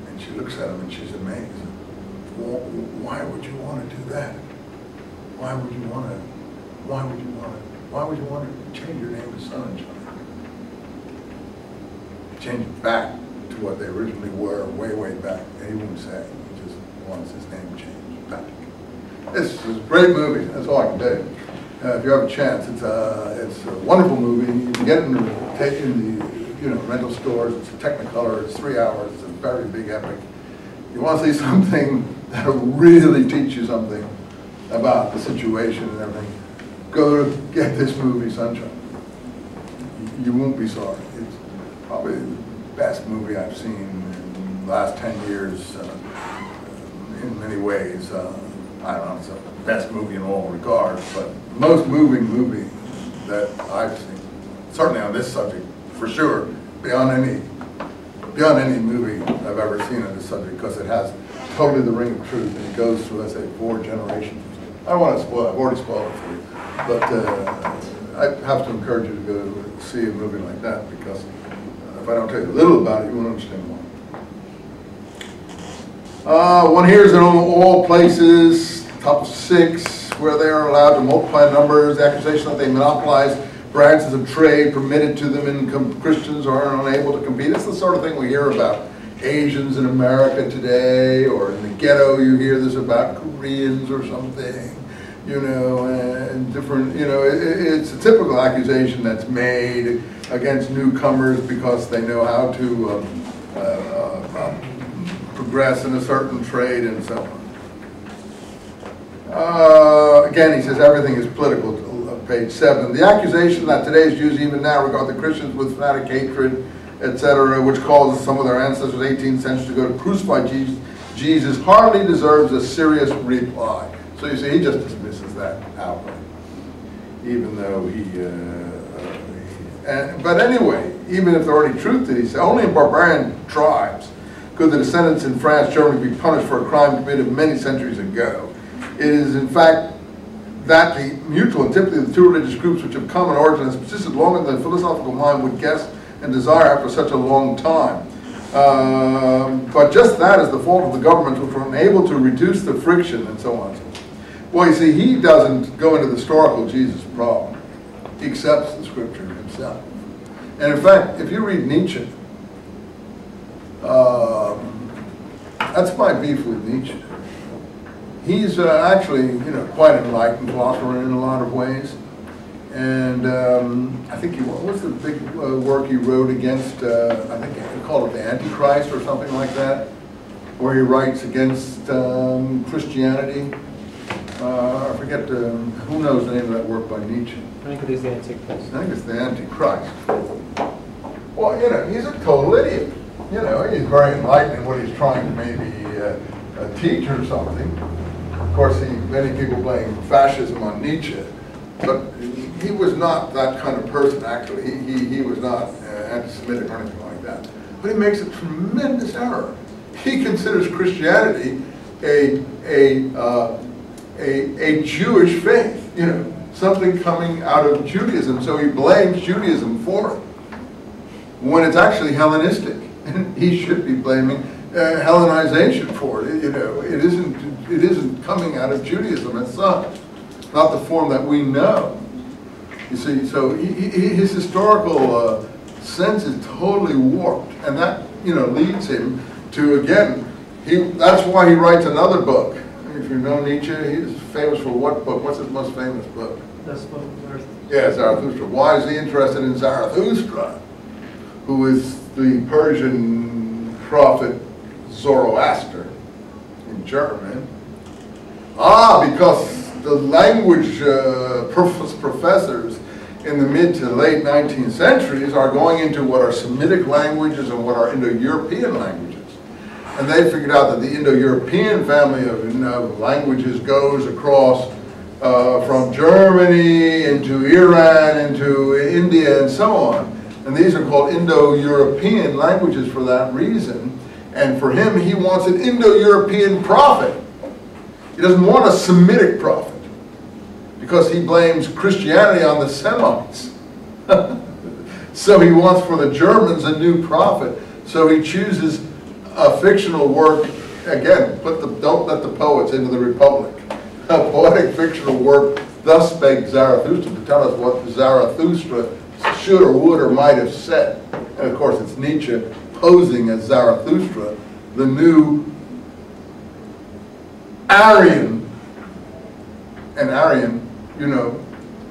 And she looks at him and she's amazed. Well, why would you want to do that? Why would you want to change your name to Sun and Shine? Change it back to what they originally were, way back. And he wouldn't say. He just wants his name changed back. This is a great movie. That's all I can tell you. If you have a chance, it's a wonderful movie. You can get it in the rental stores. It's a Technicolor. It's 3 hours. It's a very big epic. You want to see something that'll really teach you something about the situation and everything, go to get this movie, Sunshine. You won't be sorry. It's probably the best movie I've seen in the last 10 years in many ways. I don't know if it's the best movie in all regards, but the most moving movie that I've seen, certainly on this subject, for sure, beyond any movie I've ever seen on this subject, because it has totally the ring of truth, and it goes through, I say, 4 generations. I don't want to spoil it, I've already spoiled it for you, but I have to encourage you to go see a movie like that, because if I don't tell you a little about it, you won't understand why. One hears in all places, top 6, where they are allowed to multiply numbers, the accusation that they monopolize branches of trade permitted to them in Christians are unable to compete. It's the sort of thing we hear about Asians in America today, or in the ghetto you hear this about Koreans or something, and different, it's a typical accusation that's made against newcomers because they know how to progress in a certain trade and so on. Again, he says everything is political. Page 7. The accusation that today's Jews even now regard the Christians with fanatic hatred, etc., which causes some of their ancestors 18th century to go to crucify Jesus, hardly deserves a serious reply. So you see, he just dismisses that outright, even though but anyway, even if there were any truth to it, he said, only in barbarian tribes could the descendants in France, Germany be punished for a crime committed many centuries ago. It is, in fact, that the mutual antipathy of the two religious groups which have common origin has persisted longer than the philosophical mind would guess and desire after such a long time. But just that is the fault of the governments which were unable to reduce the friction and so on. Well, you see, he doesn't go into the historical Jesus problem. He accepts the scripture himself. And in fact, if you read Nietzsche, that's my beef with Nietzsche. He's actually, quite an enlightened philosopher in a lot of ways, and I think what was the big work he wrote against? I think he called it the Antichrist or something like that, where he writes against Christianity. I forget who knows the name of that work by Nietzsche. I think it is the Antichrist. I think it's the Antichrist. Well, he's a total idiot. He's very enlightened in what he's trying to maybe teach or something. Of course, many people blame fascism on Nietzsche, but he was not that kind of person, actually. He was not anti-Semitic or anything like that. But he makes a tremendous error. He considers Christianity a Jewish faith, something coming out of Judaism, so he blames Judaism for it, when it's actually Hellenistic. And he should be blaming Hellenization for it. It isn't coming out of Judaism as such, not the form that we know. You see, so his historical sense is totally warped, and that leads him to, again, that's why he writes another book. If you know Nietzsche, he's famous for what book? What's his most famous book? Zarathustra. Yeah, Zarathustra. Why is he interested in Zarathustra, who is the Persian prophet Zoroaster in German? Because the language professors in the mid to late 19th centuries are going into what are Semitic languages and what are Indo-European languages. And they figured out that the Indo-European family of languages goes across from Germany into Iran into India and so on. And these are called Indo-European languages for that reason. And for him, he wants an Indo-European prophet. He doesn't want a Semitic prophet because he blames Christianity on the Semites. So he wants for the Germans a new prophet. So he chooses a fictional work. Again, don't let the poets into the Republic. A poetic fictional work, Thus Spake Zarathustra, to tell us what Zarathustra should or would or might have said. And of course it's Nietzsche posing as Zarathustra, the new Aryan. And Aryan, you know,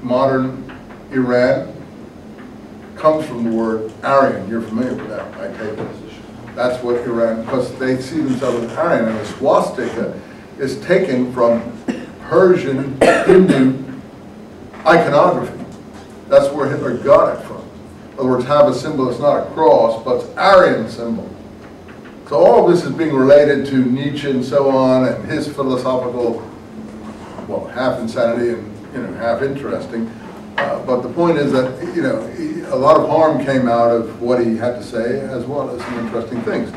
modern Iran comes from the word Aryan. You're familiar with that, I take it. That's what Iran, because they see themselves as Aryan, and the swastika is taken from Persian Hindu iconography. That's where Hitler got it from. In other words, have a symbol that's not a cross, but it's Aryan symbol. So all of this is being related to Nietzsche and so on, and his philosophical, well, half insanity and half interesting. But the point is that a lot of harm came out of what he had to say, as well as some interesting things.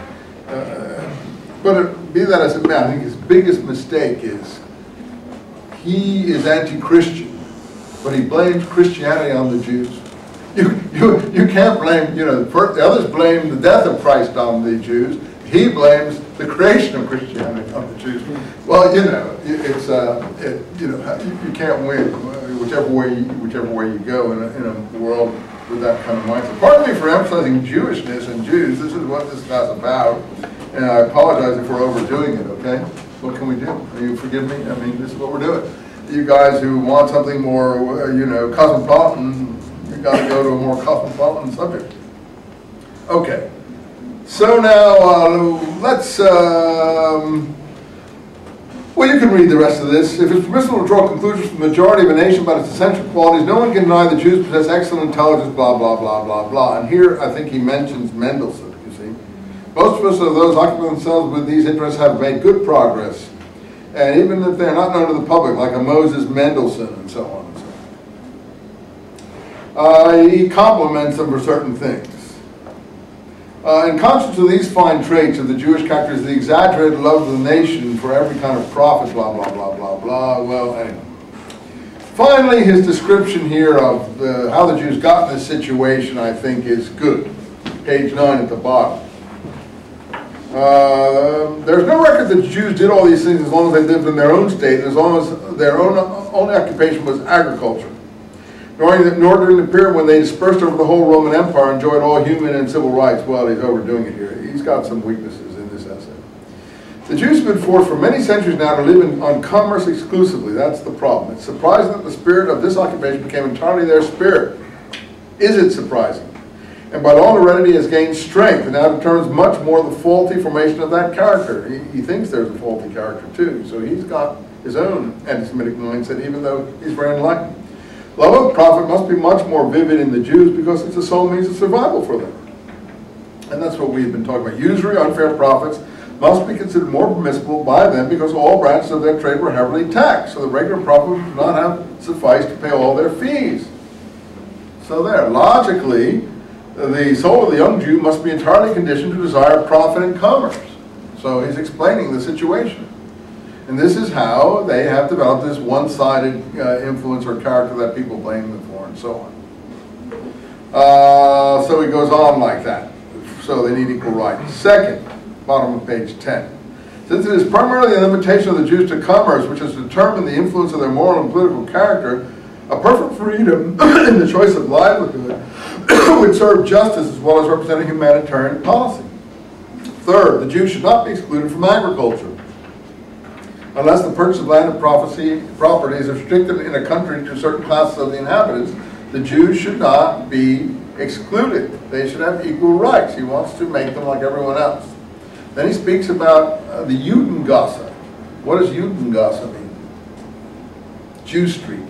But be that as it may, I think his biggest mistake is he is anti-Christian, but he blames Christianity on the Jews. You can't blame, the others blame the death of Christ on the Jews. He blames the creation of Christianity on the Jews. Well, it's you can't win whichever way you go in a world with that kind of mindset. Pardon me for emphasizing Jewishness and Jews. This is what this is about, and I apologize if we're overdoing it. Okay, what can we do? You forgive me? I mean, this is what we're doing. You guys who want something more, cosmopolitan, you got to go to a more cosmopolitan subject. Okay. So now, let's, well, you can read the rest of this. If it's permissible to draw conclusions from the majority of a nation about its essential qualities, no one can deny the Jews possess excellent intelligence, blah, blah, blah, blah, blah. And here, I think he mentions Mendelssohn, you see. Most of us, of those occupying themselves with these interests, have made good progress. And even if they're not known to the public, like a Moses Mendelssohn and so on and so on. He compliments them for certain things. In contrast to these fine traits of the Jewish character is the exaggerated love of the nation for every kind of prophet, blah, blah, blah, blah, blah. Well, anyway. Finally, his description here of how the Jews got in this situation, I think, is good. Page 9 at the bottom. There's no record that the Jews did all these things as long as they lived in their own state, and as long as their own occupation was agriculture. Nor during the period when they dispersed over the whole Roman Empire, enjoyed all human and civil rights. Well, he's overdoing it here. He's got some weaknesses in this essay. The Jews have been forced for many centuries now to live on commerce exclusively. That's the problem. It's surprising that the spirit of this occupation became entirely their spirit. Is it surprising? And by long heredity has gained strength and now determines much more the faulty formation of that character. He thinks there's a faulty character too, so he's got his own anti-Semitic mindset, even though he's very enlightened. Love of profit must be much more vivid in the Jews because it's the sole means of survival for them. And that's what we've been talking about. Usury, unfair profits must be considered more permissible by them because all branches of their trade were heavily taxed, so the regular profit would not have sufficed to pay all their fees. So there, logically, the soul of the young Jew must be entirely conditioned to desire profit and commerce. So he's explaining the situation. And this is how they have developed this one-sided influence or character that people blame them for and so on. So he goes on like that. So they need equal rights. Second, bottom of page 10. Since it is primarily a limitation of the Jews to commerce which has determined the influence of their moral and political character, a perfect freedom in the choice of livelihood would serve justice as well as represent a humanitarian policy. Third, the Jews should not be excluded from agriculture. Unless the purchase of land and property is restricted in a country to certain classes of the inhabitants, the Jews should not be excluded. They should have equal rights. He wants to make them like everyone else. Then he speaks about the Judengasse. What does Judengasse mean? Jew Street.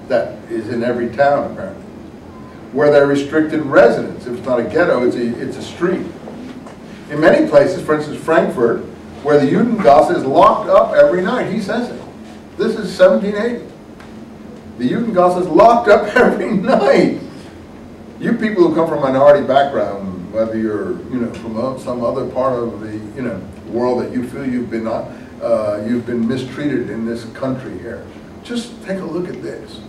That is in every town, apparently. Where they're restricted residents. If it's not a ghetto, it's a street. In many places, for instance, Frankfurt, where the Judengasse is locked up every night. He says it. This is 1780. The Judengasse is locked up every night. You people who come from a minority background, whether you're, you know, from some other part of the, you know, world that you feel you've been mistreated in this country here, just take a look at this.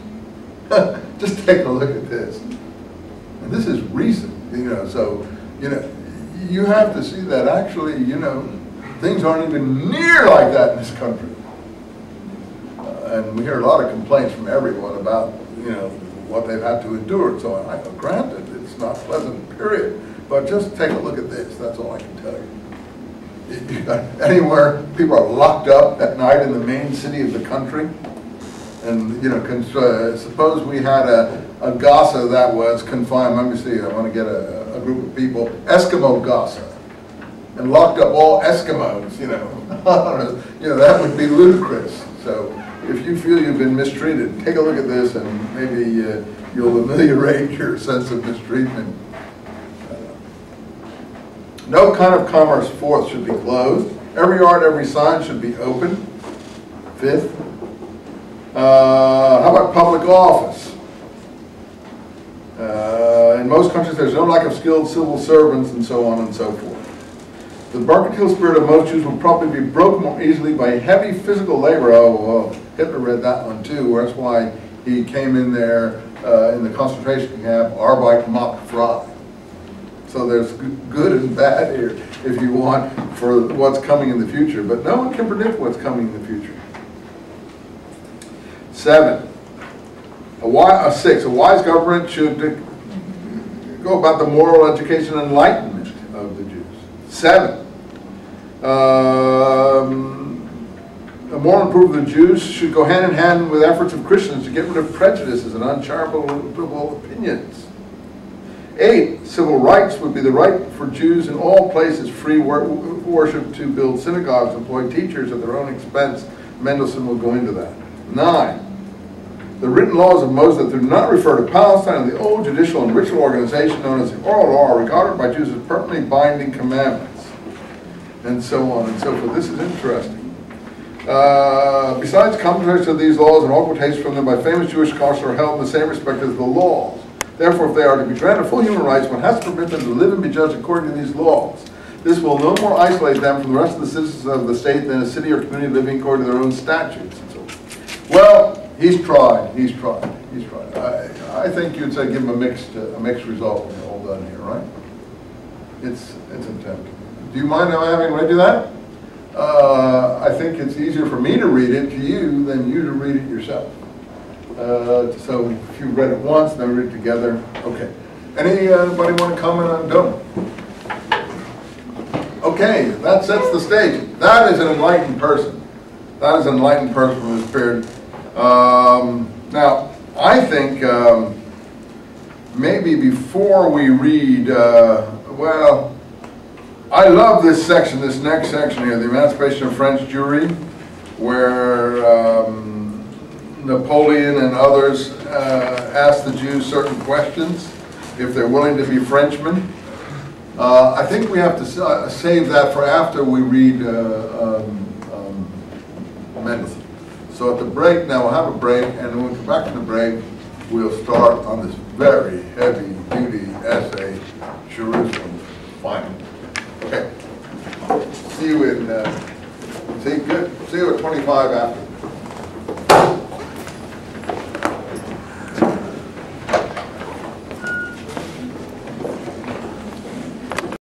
Just take a look at this. And this is recent, you know, so, you know, you have to see that actually, you know, things aren't even near like that in this country. And we hear a lot of complaints from everyone about, you know, what they've had to endure and so on. Granted, it's not pleasant, period. But just take a look at this, that's all I can tell you. Anywhere people are locked up at night in the main city of the country, and, you know, suppose we had a Gaza that was confined, let me see, I want to get a group of people, Eskimo Gaza, and locked up all Eskimos, you know. You know, that would be ludicrous. So if you feel you've been mistreated, take a look at this and maybe you'll ameliorate your sense of mistreatment. No kind of commerce, fourth, should be closed. Every yard, every sign should be open. Fifth. How about public office? In most countries, there's no lack of skilled civil servants and so on and so forth. The mercantile spirit of most Jews will probably be broken more easily by heavy physical labor. Oh, Hitler read that one too. That's why he came in there in the concentration camp, Arbeit macht frei. So there's good and bad here, if you want, for what's coming in the future. But no one can predict what's coming in the future. 7. A wise government should go about the moral education and enlightenment of the Jews. 7. A moral improvement of the Jews should go hand in hand with efforts of Christians to get rid of prejudices and uncharitable opinions. 8. Civil rights would be the right for Jews in all places, free worship, to build synagogues, employ teachers at their own expense. Mendelssohn will go into that. 9. The written laws of Moses that do not refer to Palestine and the old judicial and ritual organization known as the oral law are regarded by Jews as permanently binding commandments. And so on and so forth. This is interesting. Besides, commentaries to these laws and all quotations from them by famous Jewish scholars are held in the same respect as the laws. Therefore, if they are to be granted full human rights, one has to permit them to live and be judged according to these laws. This will no more isolate them from the rest of the citizens of the state than a city or community living according to their own statutes. And so forth. Well, he's tried. I think you'd say give him a mixed result when you're all done here, right? It's an attempt. Do you mind having read you that? I think it's easier for me to read it to you than you to read it yourself. So if you read it once, then read it together. Okay. Anybody want to comment on Dome? Okay, that sets the stage. That is an enlightened person. That is an enlightened person from this period. Now, I think maybe before we read, well, I love this section, this next section here, the Emancipation of French Jewry, where Napoleon and others ask the Jews certain questions, if they're willing to be Frenchmen. I think we have to save that for after we read Mendelssohn. So at the break, now we'll have a break, and when we come back from the break, we'll start on this very heavy-duty essay, Jerusalem Final. Okay. See you in, see you at 25 after.